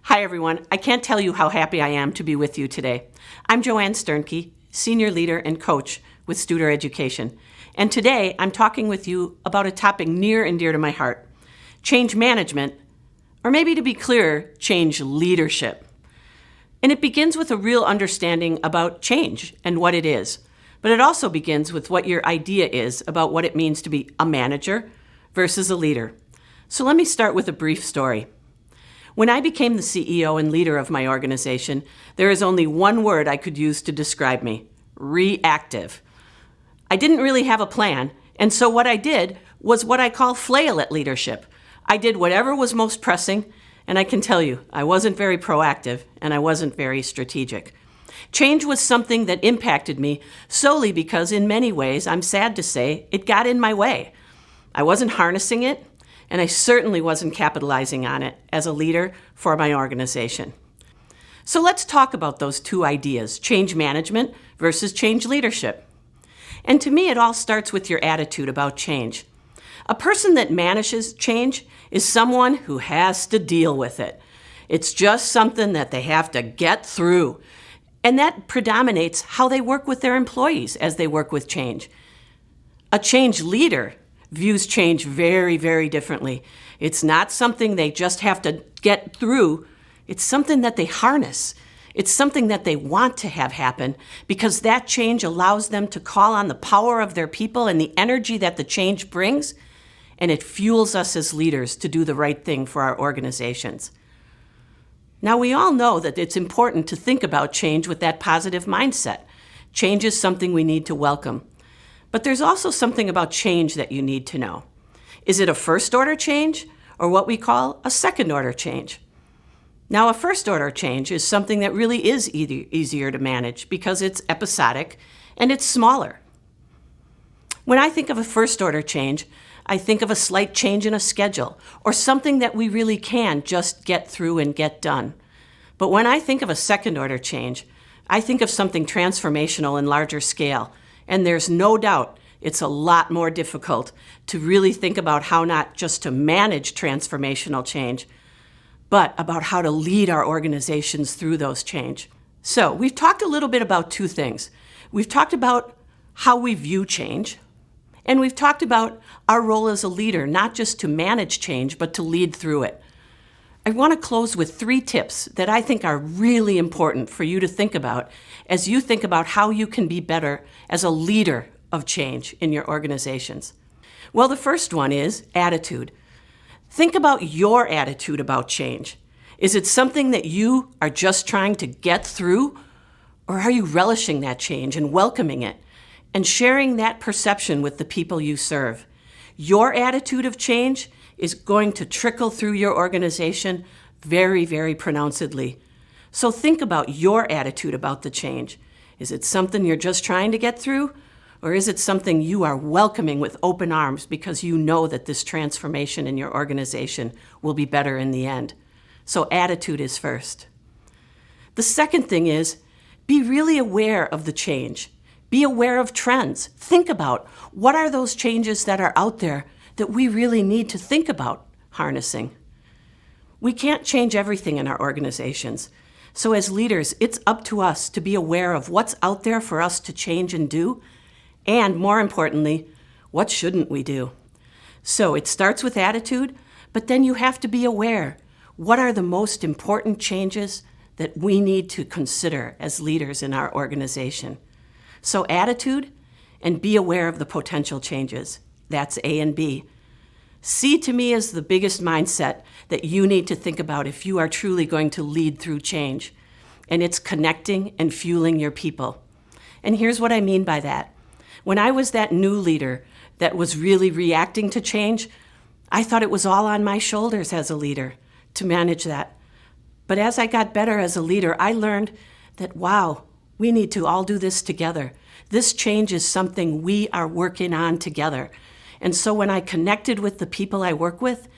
Hi, everyone. I can't tell you how happy I am to be with you today. I'm JoAnn Sternke, Senior Leader and Coach with Studer Education. And today I'm talking with you about a topic near and dear to my heart, change management, or maybe to be clearer, change leadership. And it begins with a real understanding about change and what it is. But it also begins with what your idea is about what it means to be a manager versus a leader. So let me start with a brief story. When I became the CEO and leader of my organization, there is only one word I could use to describe me: reactive. I didn't really have a plan, and so what I did was what I call flail at leadership. I did whatever was most pressing, and I can tell you, I wasn't very proactive and I wasn't very strategic. Change was something that impacted me solely because, in many ways, I'm sad to say, it got in my way. I wasn't harnessing it, and I certainly wasn't capitalizing on it as a leader for my organization. So let's talk about those two ideas, change management versus change leadership. And to me, it all starts with your attitude about change. A person that manages change is someone who has to deal with it. It's just something that they have to get through. And that predominates how they work with their employees as they work with change. A change leader views change very, very differently. It's not something they just have to get through. It's something that they harness. It's something that they want to have happen because that change allows them to call on the power of their people and the energy that the change brings, and it fuels us as leaders to do the right thing for our organizations. Now, we all know that it's important to think about change with that positive mindset. Change is something we need to welcome. But there's also something about change that you need to know. Is it a first-order change or what we call a second-order change? Now, a first-order change is something that really is easier to manage because it's episodic and it's smaller. When I think of a first-order change, I think of a slight change in a schedule or something that we really can just get through and get done. But when I think of a second-order change, I think of something transformational and larger scale. And there's no doubt it's a lot more difficult to really think about how not just to manage transformational change, but about how to lead our organizations through those change. So we've talked a little bit about two things. We've talked about how we view change, and we've talked about our role as a leader, not just to manage change, but to lead through it. I want to close with 3 tips that I think are really important for you to think about as you think about how you can be better as a leader of change in your organizations. Well, the first one is attitude. Think about your attitude about change. Is it something that you are just trying to get through, or are you relishing that change and welcoming it and sharing that perception with the people you serve? Your attitude of change is going to trickle through your organization very, very pronouncedly. So think about your attitude about the change. Is it something you're just trying to get through? Or is it something you are welcoming with open arms because you know that this transformation in your organization will be better in the end? So attitude is first. The second thing is be really aware of the change. Be aware of trends. Think about what are those changes that are out there that we really need to think about harnessing. We can't change everything in our organizations. So as leaders, it's up to us to be aware of what's out there for us to change and do, and more importantly, what shouldn't we do? So it starts with attitude, but then you have to be aware. What are the most important changes that we need to consider as leaders in our organization? So attitude and be aware of the potential changes. That's A and B. C to me is the biggest mindset that you need to think about if you are truly going to lead through change. And it's connecting and fueling your people. And here's what I mean by that. When I was that new leader that was really reacting to change, I thought it was all on my shoulders as a leader to manage that. But as I got better as a leader, I learned that, wow, we need to all do this together. This change is something we are working on together. And so when I connected with the people I work with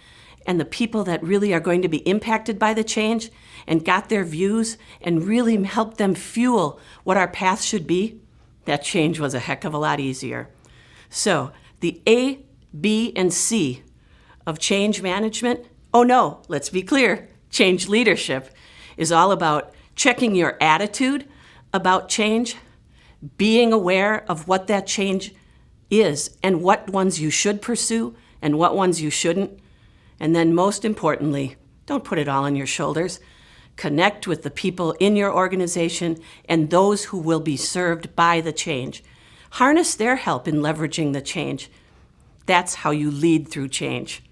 and the people that really are going to be impacted by the change and got their views and really helped them fuel what our path should be, that change was a heck of a lot easier. So the A, B, and C of change management, oh no, let's be clear, Change leadership is all about checking your attitude about change, being aware of what that change is and what ones you should pursue and what ones you shouldn't. And then most importantly, don't put it all on your shoulders. Connect with the people in your organization and those who will be served by the change. Harness their help in leveraging the change. That's how you lead through change.